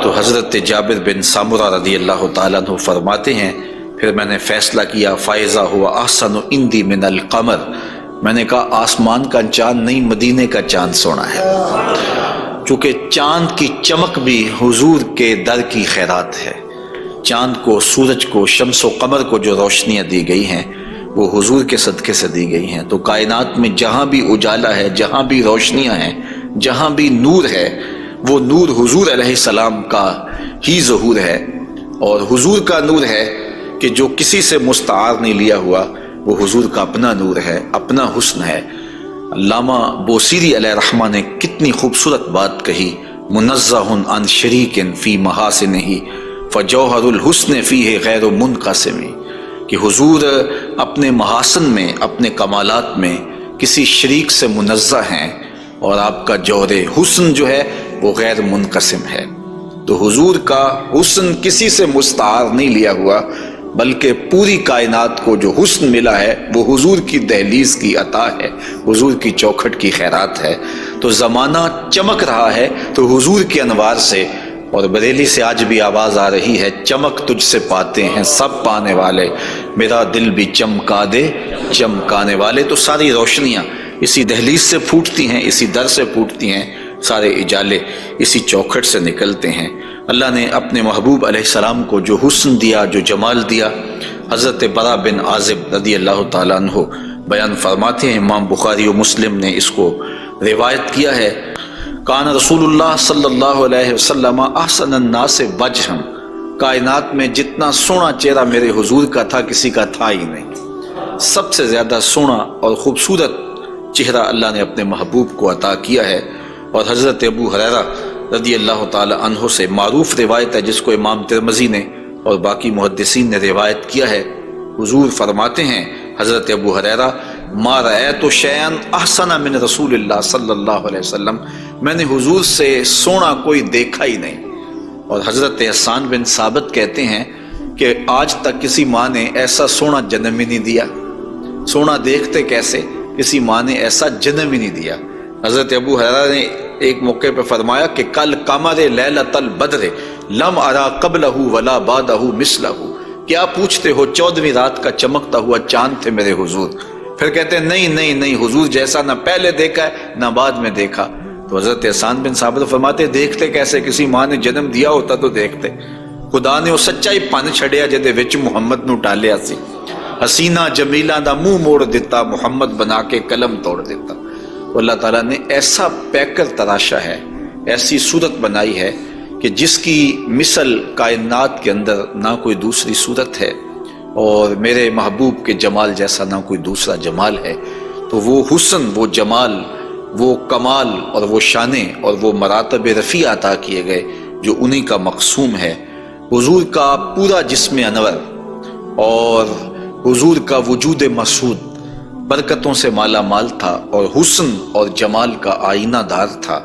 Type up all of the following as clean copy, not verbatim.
تو حضرت جابر بن سامرہ رضی اللہ تعالیٰ عنہ فرماتے ہیں پھر میں نے فیصلہ کیا فائزہ ہوا احسن عندی من القمر، میں نے کہا آسمان کا چاند نہیں مدینے کا چاند سونا ہے، چونکہ چاند کی چمک بھی حضور کے در کی خیرات ہے۔ چاند کو، سورج کو، شمس و قمر کو جو روشنیاں دی گئی ہیں وہ حضور کے صدقے سے دی گئی ہیں۔ تو کائنات میں جہاں بھی اجالا ہے، جہاں بھی روشنیاں ہیں، جہاں بھی نور ہے، وہ نور حضور علیہ السلام کا ہی ظہور ہے، اور حضور کا نور ہے کہ جو کسی سے مستعار نہیں لیا ہوا، وہ حضور کا اپنا نور ہے، اپنا حسن ہے۔ علامہ بوصیری علیہ رحمہ نے کتنی خوبصورت بات کہی، منزہ عن شریک فی محاسنہ فجوہر الحسن فیہ غیر منقسم، کہ حضور اپنے محاسن میں، اپنے کمالات میں کسی شریک سے منزہ ہیں، اور آپ کا جوہر حسن جو ہے وہ غیر منقسم ہے۔ تو حضور کا حسن کسی سے مستعار نہیں لیا ہوا، بلکہ پوری کائنات کو جو حسن ملا ہے وہ حضور کی دہلیز کی عطا ہے، حضور کی چوکھٹ کی خیرات ہے۔ تو زمانہ چمک رہا ہے تو حضور کے انوار سے، اور بریلی سے آج بھی آواز آ رہی ہے، چمک تجھ سے پاتے ہیں سب پانے والے، میرا دل بھی چمکا دے چمکانے والے۔ تو ساری روشنیاں اسی دہلیز سے پھوٹتی ہیں، اسی در سے پھوٹتی ہیں، سارے اجالے اسی چوکھٹ سے نکلتے ہیں۔ اللہ نے اپنے محبوب علیہ السلام کو جو حسن دیا، جو جمال دیا، حضرت برا بن عازب رضی اللہ تعالیٰ عنہ بیان فرماتے ہیں، امام بخاری و مسلم نے اس کو روایت کیا ہے، کان رسول اللہ صلی اللہ علیہ وسلم احسن الناس وجہا، کائنات میں جتنا سونا چہرہ میرے حضور کا تھا کسی کا تھا ہی نہیں، سب سے زیادہ سونا اور خوبصورت چہرہ اللہ نے اپنے محبوب کو عطا کیا ہے۔ اور حضرت ابو ہریرہ رضی اللہ تعالی عنہ سے معروف روایت ہے، جس کو امام ترمذی نے اور باقی محدثین نے روایت کیا ہے، حضور فرماتے ہیں حضرت ابو ہریرہ، ما رأیت شیئا احسن من رسول اللہ صلی اللہ علیہ وسلم، میں نے حضور سے سونا کوئی دیکھا ہی نہیں۔ اور حضرت حسان بن ثابت کہتے ہیں کہ آج تک کسی ماں نے ایسا سونا جنم ہی نہیں دیا، سونا دیکھتے کیسے، کسی ماں نے ایسا جنم ہی نہیں دیا۔ حضرت ابو ہریرہ نے ایک موقع پہ فرمایا کہ کل قمر لیلۃ البدر لم ارا قبلہ ولا بعدہ مثلہ، کیا پوچھتے ہو 14ویں رات کا چمکتا ہوا چاند تھے میرے حضور۔ پھر کہتے ہیں نہیں حضور جیسا نہ پہلے دیکھا ہے نہ بعد میں دیکھا۔ تو حضرت حسان بن ثابت فرماتے دیکھتے کیسے، کسی ماں نے جنم دیا ہوتا تو دیکھتے۔ خدا نے وہ سچائی پن چھڑیا جدے وچ محمد نو ٹالیا سی، حسینہ جمیلہ دا منہ موڑ دیتا، محمد بنا کے قلم توڑ دیتا۔ اللہ تعالیٰ نے ایسا پیکر تراشا ہے، ایسی صورت بنائی ہے کہ جس کی مثل کائنات کے اندر نہ کوئی دوسری صورت ہے، اور میرے محبوب کے جمال جیسا نہ کوئی دوسرا جمال ہے۔ تو وہ حسن، وہ جمال، وہ کمال اور وہ شانیں اور وہ مراتب رفیع عطا کیے گئے جو انہی کا مقسوم ہے۔ حضور کا پورا جسم انور اور حضور کا وجود مسعود برکتوں سے مالا مال تھا، اور حسن اور جمال کا آئینہ دار تھا۔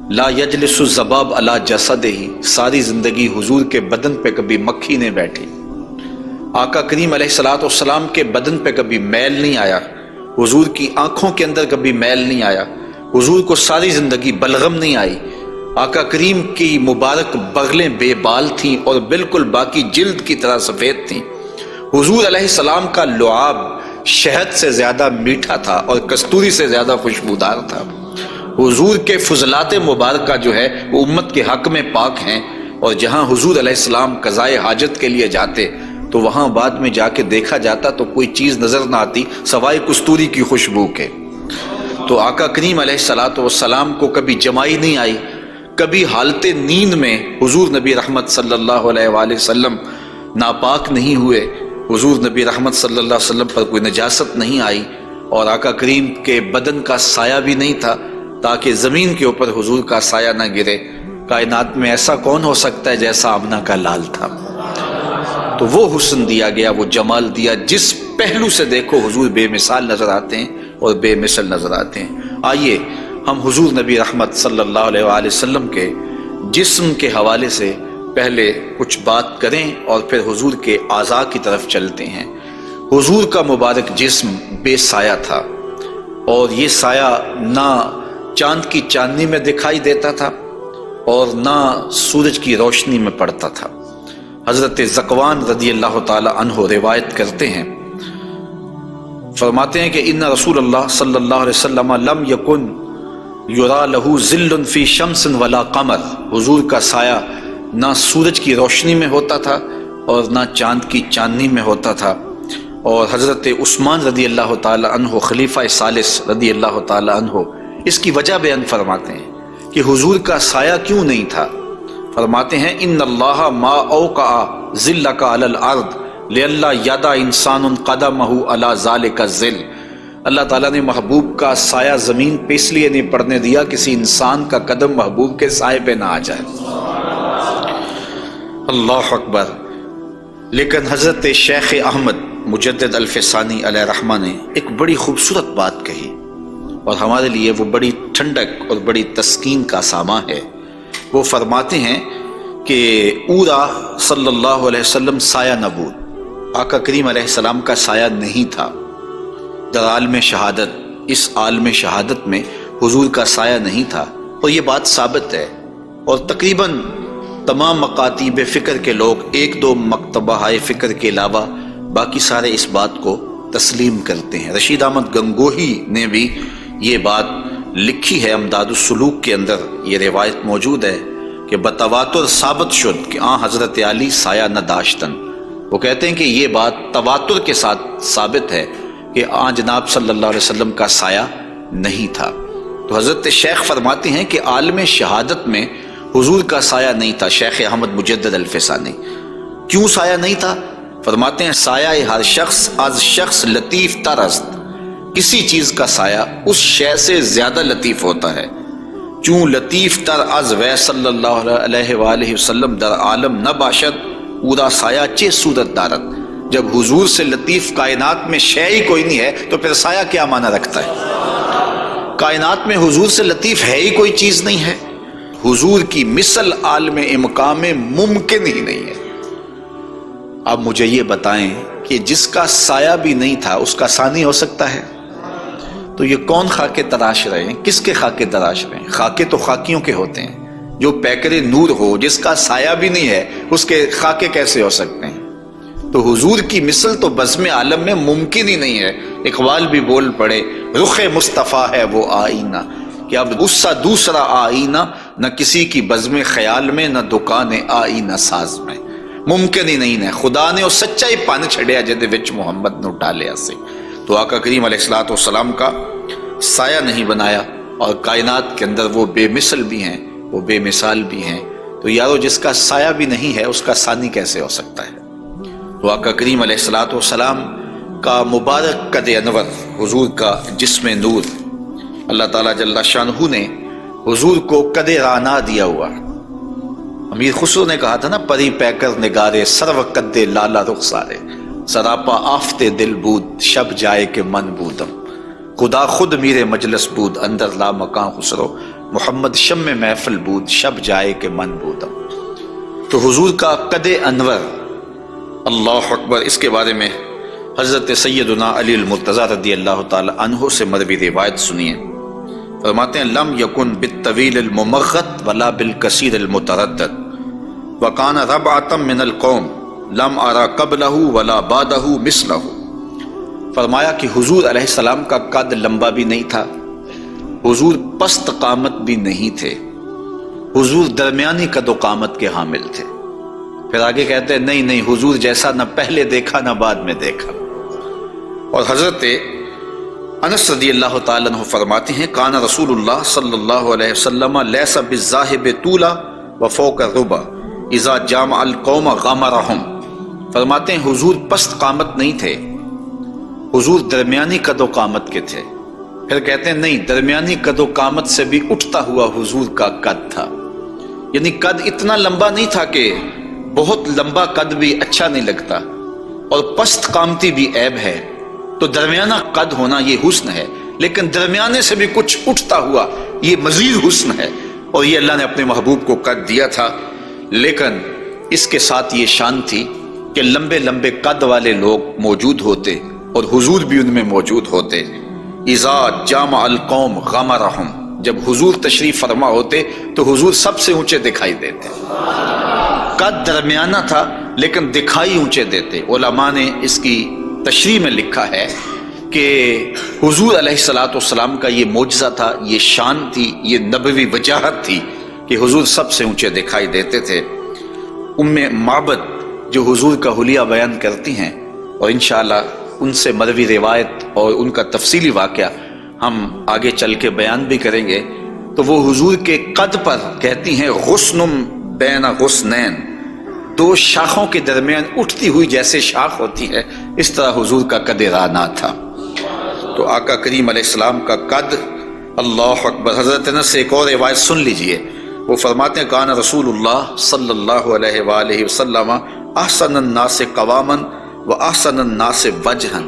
لا یجلس الذباب علی جسدہ، ساری زندگی حضور کے بدن پہ کبھی مکھی نہیں بیٹھی، آقا کریم علیہ الصلوۃ والسلام کے بدن پہ کبھی میل نہیں آیا، حضور کی آنکھوں کے اندر کبھی میل نہیں آیا، حضور کو ساری زندگی بلغم نہیں آئی، آقا کریم کی مبارک بغلیں بے بال تھیں اور بالکل باقی جلد کی طرح سفید تھیں۔ حضور علیہ السلام کا لعاب شہد سے زیادہ میٹھا تھا اور کستوری سے زیادہ خوشبودار تھا۔ حضور کے فضلات مبارکہ جو ہے وہ امت کے حق میں پاک ہیں، اور جہاں حضور علیہ السلام قضائے حاجت کے لیے جاتے تو وہاں بعد میں جا کے دیکھا جاتا تو کوئی چیز نظر نہ آتی سوائے کستوری کی خوشبو کے۔ تو آقا کریم علیہ الصلوۃ والسلام کو کبھی جمائی نہیں آئی، کبھی حالت نیند میں حضور نبی رحمت صلی اللہ علیہ وآلہ وسلم ناپاک نہیں ہوئے، حضور نبی رحمت صلی اللہ علیہ وسلم پر کوئی نجاست نہیں آئی، اور آقا کریم کے بدن کا سایہ بھی نہیں تھا تاکہ زمین کے اوپر حضور کا سایہ نہ گرے۔ کائنات میں ایسا کون ہو سکتا ہے جیسا آمنہ کا لال تھا؟ تو وہ حسن دیا گیا، وہ جمال دیا، جس پہلو سے دیکھو حضور بے مثال نظر آتے ہیں اور بے مثل نظر آتے ہیں۔ آئیے ہم حضور نبی رحمت صلی اللہ علیہ وآلہ وسلم کے جسم کے حوالے سے پہلے کچھ بات کریں اور پھر حضور کے اعضاء کی طرف چلتے ہیں۔ حضور کا مبارک جسم بے سایہ تھا، اور یہ سایہ نہ چاند کی چاندنی میں دکھائی دیتا تھا، اور نہ سورج کی روشنی میں پڑتا تھا۔ حضرت زکوان رضی اللہ تعالی عنہ روایت کرتے ہیں، فرماتے ہیں کہ ان رسول اللہ صلی اللہ علیہ وسلم لم یکن یرا لہ ظل فی شمس ولا قمر، حضور کا سایہ نہ سورج کی روشنی میں ہوتا تھا اور نہ چاند کی چاندنی میں ہوتا تھا۔ اور حضرت عثمان رضی اللہ تعالی عنہ خلیفہ ثالث رضی اللہ تعالی عنہ اس کی وجہ بیان فرماتے ہیں کہ حضور کا سایہ کیوں نہیں تھا۔ فرماتے ہیں ان اللہ ما اوقع ظلک علی الارض لئلا یدع انسان قدمہ علی ذلک الظل، اللہ تعالیٰ نے محبوب کا سایہ زمین پہ اس لیے نہیں پڑنے دیا کسی انسان کا قدم محبوب کے سائے پہ نہ آ جائے۔ اللہ اکبر۔ لیکن حضرت شیخ احمد مجدد الفسانی علیہ رحمہ نے ایک بڑی خوبصورت بات کہی اور ہمارے لیے وہ بڑی ٹھنڈک اور بڑی تسکین کا سامان ہے۔ وہ فرماتے ہیں کہ اورا صلی اللہ علیہ وسلم سایہ نبود، آقا کریم علیہ السلام کا سایہ نہیں تھا۔ در عالم شہادت، اس عالم شہادت میں حضور کا سایہ نہیں تھا، اور یہ بات ثابت ہے، اور تقریباً تمام مکاتیب فکر کے لوگ ایک دو مکتبہ فکر کے علاوہ باقی سارے اس بات کو تسلیم کرتے ہیں۔ رشید احمد گنگوہی نے بھی یہ بات لکھی ہے، امداد السلوک کے اندر یہ روایت موجود ہے کہ بتواتر ثابت شد کہ حضرت علی سایہ نہ داشتن۔ وہ کہتے ہیں کہ یہ بات تواتر کے ساتھ ثابت ہے کہ جناب صلی اللہ علیہ وسلم کا سایہ نہیں تھا۔ تو حضرت شیخ فرماتے ہیں کہ عالم شہادت میں حضور کا سایہ نہیں تھا۔ شیخ احمد مجدد الفسانی کیوں سایہ نہیں تھا؟ فرماتے ہیں سایہ ہر شخص از شخص لطیف تر است، کسی چیز کا سایہ اس شے سے زیادہ لطیف ہوتا ہے، چون لطیف تر از وے صلی اللہ علیہ وآلہ وسلم در عالم نہ باشد اورا سایہ چے صورت دارت۔ جب حضور سے لطیف کائنات میں شے ہی کوئی نہیں ہے تو پھر سایہ کیا معنی رکھتا ہے؟ کائنات میں حضور سے لطیف ہے ہی کوئی چیز نہیں ہے، حضور کی مثل عالم امکان میں ممکن ہی نہیں ہے۔ اب مجھے یہ بتائیں کہ جس کا سایہ بھی نہیں تھا اس کا ثانی ہو سکتا ہے؟ تو یہ کون خاکے تراش رہے ہیں؟ کس کے خاکے تراش رہے ہیں؟ خاکے تو خاکیوں کے ہوتے ہیں۔ جو پیکر نور ہو، جس کا سایہ بھی نہیں ہے، اس کے خاکے کیسے ہو سکتے ہیں؟ تو حضور کی مثل تو بزم عالم میں ممکن ہی نہیں ہے۔ اقبال بھی بول پڑے رخ مصطفیٰ ہے وہ آئینہ، کہ اب اس سا دوسرا آئینہ نہ کسی کی بزم خیال میں، نہ دکان آئینہ ساز میں، ممکن ہی نہیں ہے۔ خدا نے وہ سچائی پان چھڑیا جدے وچ محمد نو ڈالیا سے۔ تو آقا کریم علیہ الصلوۃ والسلام کا سایہ نہیں بنایا، اور کائنات کے اندر وہ بے مثل بھی ہیں، وہ بے مثال بھی ہیں۔ تو یارو جس کا سایہ بھی نہیں ہے اس کا ثانی کیسے ہو سکتا ہے؟ تو آقا کریم علیہ الصلوۃ والسلام کا مبارک قد انور، حضور کا جسم نور، اللہ تعالیٰ جل شانہ نے حضور کو قد رانا دیا ہوا۔ امیر خسرو نے کہا تھا نا، پری پیکر نگارے سرو قد لالا رخسارے، سراپا آفتے دل بود شب جائے کہ من بودم، خدا خود میرے مجلس بود اندر لا مکان خسرو، محمد شم محفل بود شب جائے کہ من بودم۔ تو حضور کا قد انور، اللہ اکبر، اس کے بارے میں حضرت سیدنا علی المرتضیٰ رضی اللہ تعالی عنہ سے مروی روایت سنیے۔ فرماتے ہیں لم یکن بالطویل الممغت ولا بالکثیر المتردد وکان ربعۃ من القوم لم ارى قبلہ ولا بعدہ مثلہ۔ فرمایا کہ حضور علیہ السلام کا قد لمبا بھی نہیں تھا، حضور پست قامت بھی نہیں تھے، حضور درمیانی قد و قامت کے حامل تھے۔ پھر آگے کہتے ہیں نہیں حضور جیسا نہ پہلے دیکھا نہ بعد میں دیکھا۔ اور حضرت انس رضی اللہ تعالیٰ عنہ فرماتے ہیں کان رسول اللہ صلی اللہ علیہ وسلم لیس بالذاہب طولا وفوق الربا اذا جامع القوم غمرہم۔ فرماتے ہیں حضور پست قامت نہیں تھے، حضور درمیانی قد و قامت کے تھے۔ پھر کہتے ہیں نہیں، درمیانی قد و قامت سے بھی اٹھتا ہوا حضور کا قد تھا، یعنی قد اتنا لمبا نہیں تھا کہ بہت لمبا قد بھی اچھا نہیں لگتا اور پست قامتی بھی عیب ہے، تو درمیانہ قد ہونا یہ حسن ہے، لیکن درمیانے سے بھی کچھ اٹھتا ہوا یہ مزید حسن ہے، اور یہ اللہ نے اپنے محبوب کو قد دیا تھا۔ لیکن اس کے ساتھ یہ شان تھی کہ لمبے لمبے قد والے لوگ موجود ہوتے اور حضور بھی ان میں موجود ہوتے۔ اذا جامع القوم غمرہم جب حضور تشریف فرما ہوتے تو حضور سب سے اونچے دکھائی دیتے، قد درمیانہ تھا لیکن دکھائی اونچے دیتے۔ علماء نے اس کی تشریح میں لکھا ہے کہ حضور علیہ الصلوۃ والسلام کا یہ معجزہ تھا، یہ شان تھی، یہ نبوی وجاہت تھی کہ حضور سب سے اونچے دکھائی دیتے تھے۔ ام معبد جو حضور کا حلیہ بیان کرتی ہیں، اور انشاءاللہ ان سے مروی روایت اور ان کا تفصیلی واقعہ ہم آگے چل کے بیان بھی کریں گے، تو وہ حضور کے قد پر کہتی ہیں غصن بین غصنین، دو شاخوں کے درمیان اٹھتی ہوئی جیسے شاخ ہوتی ہے، اس طرح حضور کا قد رانا تھا۔ تو آقا کریم علیہ السلام کا قد، اللہ اکبر۔ حضرت انس سے ایک اور روایت سن لیجئے، وہ فرماتے ہیں کان رسول اللہ صلی اللہ علیہ وآلہ وسلم احسن الناس قواما و احسن الناس وجہا،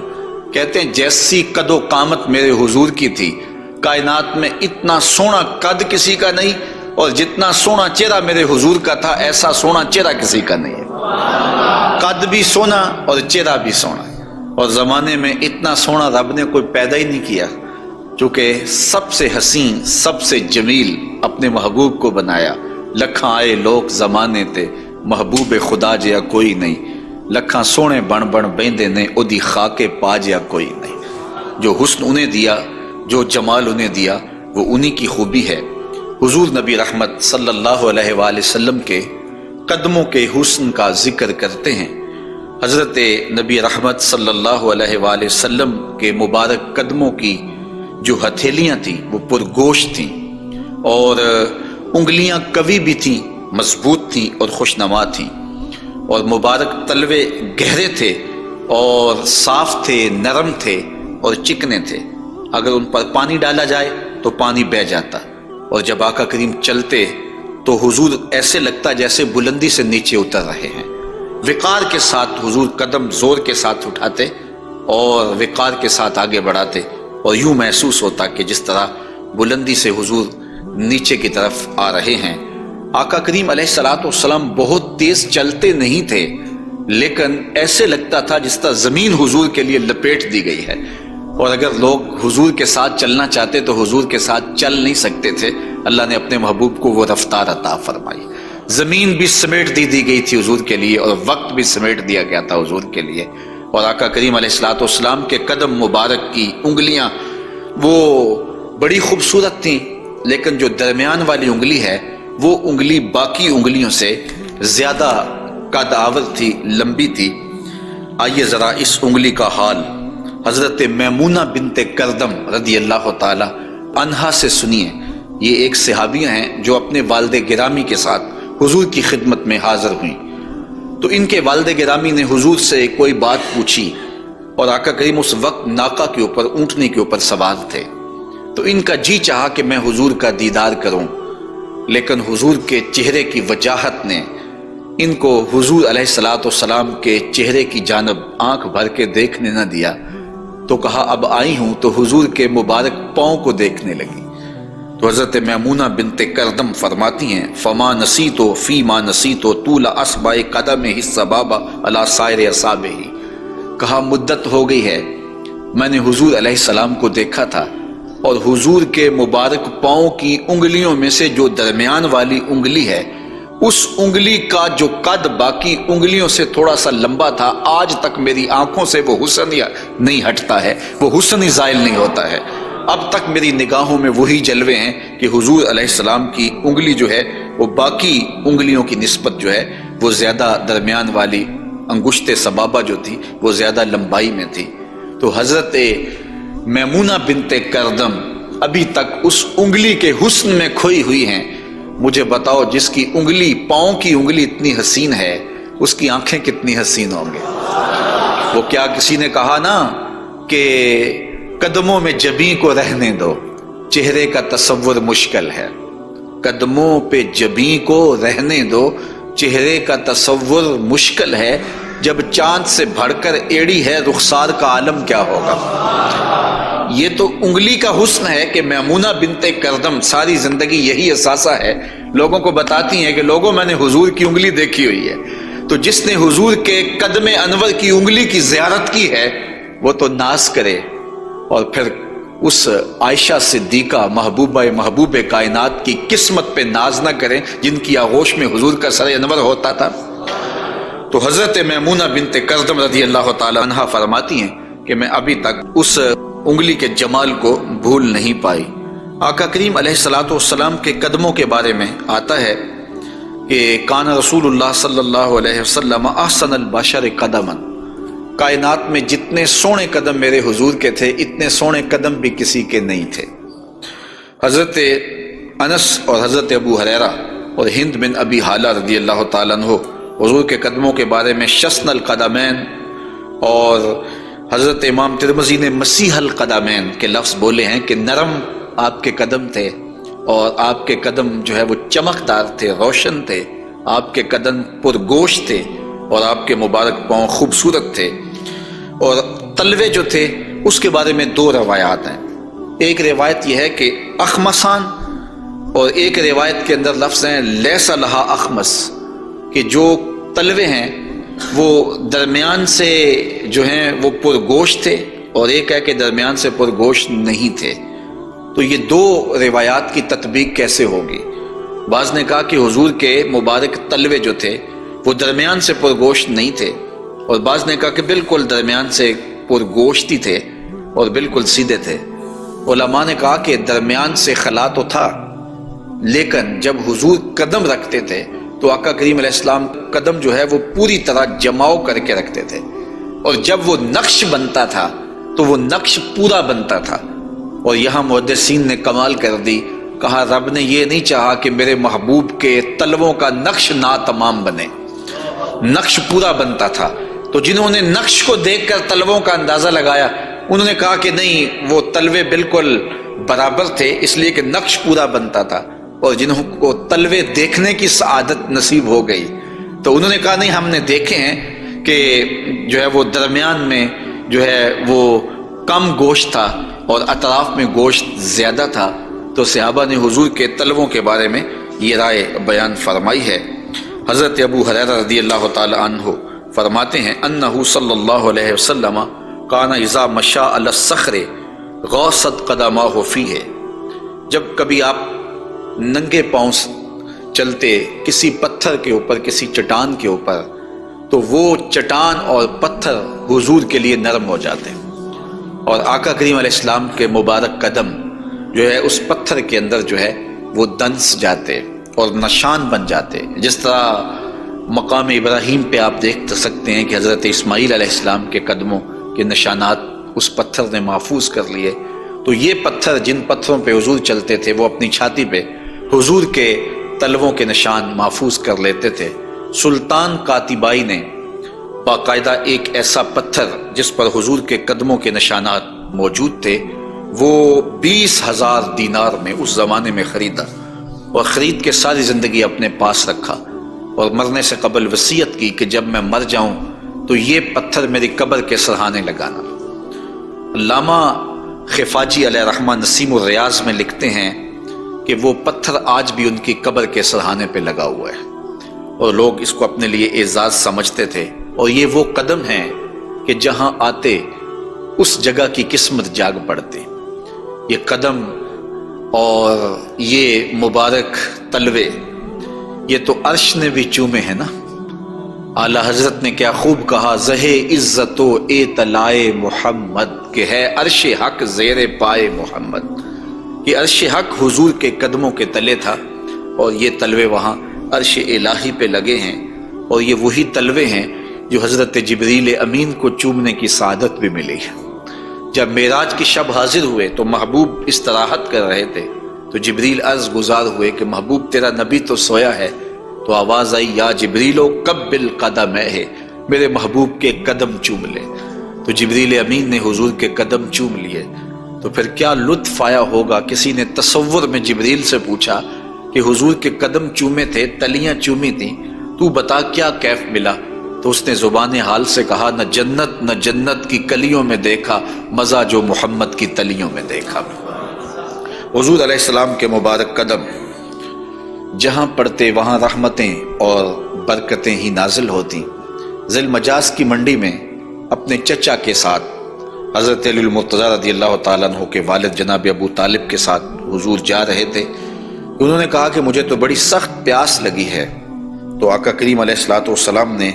کہتے ہیں جیسی قد و قامت میرے حضور کی تھی، کائنات میں اتنا سونا قد کسی کا نہیں، اور جتنا سونا چہرہ میرے حضور کا تھا ایسا سونا چہرہ کسی کا نہیں ہے۔ قد بھی سونا اور چہرہ بھی سونا، اور زمانے میں اتنا سونا رب نے کوئی پیدا ہی نہیں کیا، چونکہ سب سے حسین سب سے جمیل اپنے محبوب کو بنایا۔ لکھاں آئے لوگ زمانے تے محبوب خدا جیا کوئی نہیں، لکھاں سونے بن بن بیندے نے اودی خاکے پا جیا کوئی نہیں۔ جو حسن انہیں دیا، جو جمال انہیں دیا، وہ انہی کی خوبی ہے۔ حضور نبی رحمت صلی اللہ علیہ وآلہ وسلم کے قدموں کے حسن کا ذکر کرتے ہیں۔ حضرت نبی رحمت صلی اللہ علیہ وآلہ وسلم کے مبارک قدموں کی جو ہتھیلیاں تھیں وہ پرگوشت تھیں، اور انگلیاں قوی بھی تھیں، مضبوط تھیں اور خوشنما تھیں، اور مبارک تلوے گہرے تھے اور صاف تھے، نرم تھے اور چکنے تھے۔ اگر ان پر پانی ڈالا جائے تو پانی بہہ جاتا، اور جب آقا کریم چلتے تو حضور ایسے لگتا جیسے بلندی سے نیچے اتر رہے ہیں۔ وقار کے ساتھ حضور قدم زور کے ساتھ اٹھاتے اور وقار کے ساتھ آگے بڑھاتے، اور یوں محسوس ہوتا کہ جس طرح بلندی سے حضور نیچے کی طرف آ رہے ہیں۔ آقا کریم علیہ الصلوۃ والسلام بہت تیز چلتے نہیں تھے، لیکن ایسے لگتا تھا جس طرح زمین حضور کے لیے لپیٹ دی گئی ہے، اور اگر لوگ حضور کے ساتھ چلنا چاہتے تو حضور کے ساتھ چل نہیں سکتے تھے۔ اللہ نے اپنے محبوب کو وہ رفتار عطا فرمائی، زمین بھی سمیٹ دی گئی تھی حضور کے لیے، اور وقت بھی سمیٹ دیا گیا تھا حضور کے لیے۔ اور آقا کریم علیہ الصلوۃ والسلام کے قدم مبارک کی انگلیاں وہ بڑی خوبصورت تھیں، لیکن جو درمیان والی انگلی ہے وہ انگلی باقی انگلیوں سے زیادہ قد آور تھی، لمبی تھی۔ آئیے ذرا اس انگلی کا حال حضرت میمونہ بنت کردم رضی اللہ تعالی عنہا سے سنیے۔ یہ ایک صحابیہ ہیں جو اپنے والد گرامی کے ساتھ حضور کی خدمت میں حاضر ہوئیں۔ تو ان کے والد گرامی نے حضور سے کوئی بات پوچھی، اور آقا کریم اس وقت ناقہ کے اوپر، اونٹنی کے اوپر سوار تھے۔ تو ان کا جی چاہا کہ میں حضور کا دیدار کروں، لیکن حضور کے چہرے کی وجاہت نے ان کو حضور علیہ الصلوۃ والسلام کے چہرے کی جانب آنکھ بھر کے دیکھنے نہ دیا۔ تو کہا اب آئی ہوں تو حضور کے مبارک پاؤں کو دیکھنے لگی۔ تو حضرت میمونہ بنت کردم فرماتی ہیں فما نسیتو فی ما نسیتو طول اصبع قدمہ السبابہ علی سائر اصابعہ، کہا مدت ہو گئی ہے میں نے حضور علیہ السلام کو دیکھا تھا، اور حضور کے مبارک پاؤں کی انگلیوں میں سے جو درمیان والی انگلی ہے، اس انگلی کا جو قد باقی انگلیوں سے تھوڑا سا لمبا تھا، آج تک میری آنکھوں سے وہ حسن نہیں ہٹتا ہے، وہ حسن ہی زائل نہیں ہوتا ہے۔ اب تک میری نگاہوں میں وہی جلوے ہیں کہ حضور علیہ السلام کی انگلی جو ہے وہ باقی انگلیوں کی نسبت جو ہے وہ زیادہ درمیان والی انگشت سبابہ جو تھی وہ زیادہ لمبائی میں تھی۔ تو حضرت میمونہ بنت کردم ابھی تک اس انگلی کے حسن میں کھوئی ہوئی ہیں۔ مجھے بتاؤ جس کی انگلی، پاؤں کی انگلی اتنی حسین ہے، اس کی آنکھیں کتنی حسین ہوں گے۔ وہ کیا کسی نے کہا نا کہ قدموں میں جبیں کو رہنے دو، چہرے کا تصور مشکل ہے۔ قدموں پہ جبیں کو رہنے دو، چہرے کا تصور مشکل ہے۔ جب چاند سے بڑھ کر ایڑی ہے، رخسار کا عالم کیا ہوگا۔ یہ تو انگلی کا حسن ہے کہ میمونہ بنت کردم ساری زندگی یہی احساسہ ہے، لوگوں کو بتاتی ہیں کہ لوگوں میں نے حضور کی انگلی دیکھی ہوئی ہے۔ تو جس نے حضور کے قدم انور کی انگلی کی زیارت کی ہے وہ تو ناز کرے، اور پھر اس عائشہ صدیقہ محبوب کائنات کی قسمت پہ ناز نہ کریں جن کی آغوش میں حضور کا سر انور ہوتا تھا؟ تو حضرت میمونہ بنت کردم رضی اللہ تعالی عنہ فرماتی ہیں کہ میں ابھی تک اس انگلی کے جمال کو بھول نہیں پائی۔ آقا کریم علیہ الصلوۃ والسلام کے قدموں کے بارے میں آتا ہے کہ کان رسول اللہ صلی اللہ علیہ وسلم احسن البشر قدما، کائنات میں جتنے سونے قدم میرے حضور کے تھے اتنے سونے قدم بھی کسی کے نہیں تھے۔ حضرت انس اور حضرت ابو ہریرہ اور ہند بن ابی حالہ رضی اللہ تعالیٰ عنہ حضور کے قدموں کے بارے میں شسن القدمین، اور حضرت امام ترمذی نے مسیح القدمین کے لفظ بولے ہیں کہ نرم آپ کے قدم تھے، اور آپ کے قدم جو ہے وہ چمکدار تھے، روشن تھے، آپ کے قدم پرگوشت تھے، اور آپ کے مبارک پاؤں خوبصورت تھے۔ اور تلوے جو تھے اس کے بارے میں دو روایات ہیں، ایک روایت یہ ہے کہ اخمسان، اور ایک روایت کے اندر لفظ ہیں لیس لہا اخمس، کہ جو تلوے ہیں وہ درمیان سے جو ہیں وہ پرگوشت تھے، اور ایک ہے کہ درمیان سے پرگوشت نہیں تھے۔ تو یہ دو روایات کی تطبیق کیسے ہوگی؟ بعض نے کہا کہ حضور کے مبارک تلوے جو تھے وہ درمیان سے پرگوشت نہیں تھے، اور بعض نے کہا کہ بالکل درمیان سے پرگوشتی تھے اور بالکل سیدھے تھے۔ علماء نے کہا کہ درمیان سے خلا تو تھا، لیکن جب حضور قدم رکھتے تھے تو آقا کریم علیہ السلام قدم جو ہے وہ پوری طرح جماؤ کر کے رکھتے تھے، اور جب وہ نقش بنتا تھا تو وہ نقش پورا بنتا تھا۔ اور یہاں محدثین نے کمال کر دی، کہا رب نے یہ نہیں چاہا کہ میرے محبوب کے تلووں کا نقش ناتمام بنے، نقش پورا بنتا تھا۔ تو جنہوں نے نقش کو دیکھ کر تلووں کا اندازہ لگایا انہوں نے کہا کہ نہیں، وہ تلوے بالکل برابر تھے اس لیے کہ نقش پورا بنتا تھا، اور جنہوں کو تلوے دیکھنے کی سعادت نصیب ہو گئی تو انہوں نے کہا نہیں، ہم نے دیکھے ہیں کہ جو ہے وہ درمیان میں جو ہے وہ کم گوشت تھا اور اطراف میں گوشت زیادہ تھا۔ تو صحابہ نے حضور کے تلووں کے بارے میں یہ رائے بیان فرمائی ہے۔ حضرت ابو ہریرہ رضی اللہ تعالی عنہ فرماتے ہیں انہ صلی اللہ علیہ وسلم کان اذا مشى علی الصخر غاصت قدماہ فیہ، جب کبھی آپ ننگے پاؤں چلتے کسی پتھر کے اوپر، کسی چٹان کے اوپر، تو وہ چٹان اور پتھر حضور کے لیے نرم ہو جاتے ہیں، اور آقا کریم علیہ السلام کے مبارک قدم جو ہے اس پتھر کے اندر جو ہے وہ دنس جاتے اور نشان بن جاتے۔ جس طرح مقام ابراہیم پہ آپ دیکھ سکتے ہیں کہ حضرت اسماعیل علیہ السلام کے قدموں کے نشانات اس پتھر نے محفوظ کر لیے، تو یہ پتھر جن پتھروں پہ حضور چلتے تھے وہ اپنی چھاتی پہ حضور کے تلووں کے نشان محفوظ کر لیتے تھے۔ سلطان قاتبائی نے باقاعدہ ایک ایسا پتھر جس پر حضور کے قدموں کے نشانات موجود تھے وہ 20,000 دینار میں اس زمانے میں خریدا، اور خرید کے ساری زندگی اپنے پاس رکھا، اور مرنے سے قبل وصیت کی کہ جب میں مر جاؤں تو یہ پتھر میری قبر کے سرہانے لگانا۔ علامہ خفاجی علیہ رحمہ نسیم الریاض میں لکھتے ہیں کہ وہ پتھر آج بھی ان کی قبر کے سرہانے پہ لگا ہوا ہے، اور لوگ اس کو اپنے لیے اعزاز سمجھتے تھے، اور یہ وہ قدم ہیں کہ جہاں آتے اس جگہ کی قسمت جاگ پڑتی۔ یہ قدم اور یہ مبارک تلوے یہ تو عرش نے بھی چومے ہیں نا۔ اعلیٰ حضرت نے کیا خوب کہا، زہے عزت و اطلاع محمد، کہ ہے عرش حق زیر پائے محمد۔ یہ عرش حق حضور کے قدموں کے تلے تھا، اور یہ تلوے وہاں عرش الہی پہ لگے ہیں، اور یہ وہی تلوے ہیں جو حضرت جبریل امین کو چومنے کی سعادت بھی ملی ہے۔ جب معراج کی شب حاضر ہوئے تو محبوب استراحت کر رہے تھے، تو جبریل عرض گزار ہوئے کہ محبوب تیرا نبی تو سویا ہے، تو آواز آئی یا جبریلو قبل قدمہ، میرے محبوب کے قدم چوم لے۔ تو جبریل امین نے حضور کے قدم چوم لیے، تو پھر کیا لطف آیا ہوگا۔ کسی نے تصور میں جبریل سے پوچھا کہ حضور کے قدم چومے تھے، تلیاں چومی تھیں، تو بتا کیا کیف ملا؟ تو اس نے زبان حال سے کہا، نہ جنت کی کلیوں میں دیکھا مزہ جو محمد کی تلیوں میں دیکھا۔ حضور علیہ السلام کے مبارک قدم جہاں پڑتے وہاں رحمتیں اور برکتیں ہی نازل ہوتی۔ ذی المجاز کی منڈی میں اپنے چچا کے ساتھ حضرت علی المرتضیٰ رضی اللہ تعالیٰ عنہ کے والد جناب ابو طالب کے ساتھ حضور جا رہے تھے. انہوں نے کہا کہ مجھے تو بڑی سخت پیاس لگی ہے. تو آقا کریم علیہ الصلوۃ والسلام نے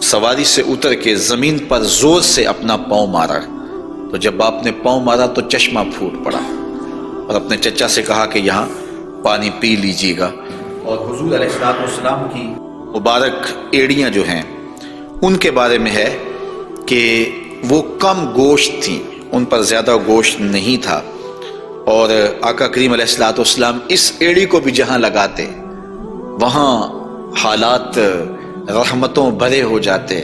سواری سے اتر کے زمین پر زور سے اپنا پاؤں مارا. تو جب آپ نے پاؤں مارا تو چشمہ پھوٹ پڑا اور اپنے چچا سے کہا کہ یہاں پانی پی لیجیے گا. اور حضور علیہ الصلوۃ والسلام کی مبارک ایڑیاں جو ہیں ان کے بارے میں ہے کہ وہ کم گوشت تھیں، ان پر زیادہ گوشت نہیں تھا. اور آقا کریم علیہ الصلوۃ والسلام اس ایڑی کو بھی جہاں لگاتے وہاں حالات رحمتوں بھرے ہو جاتے.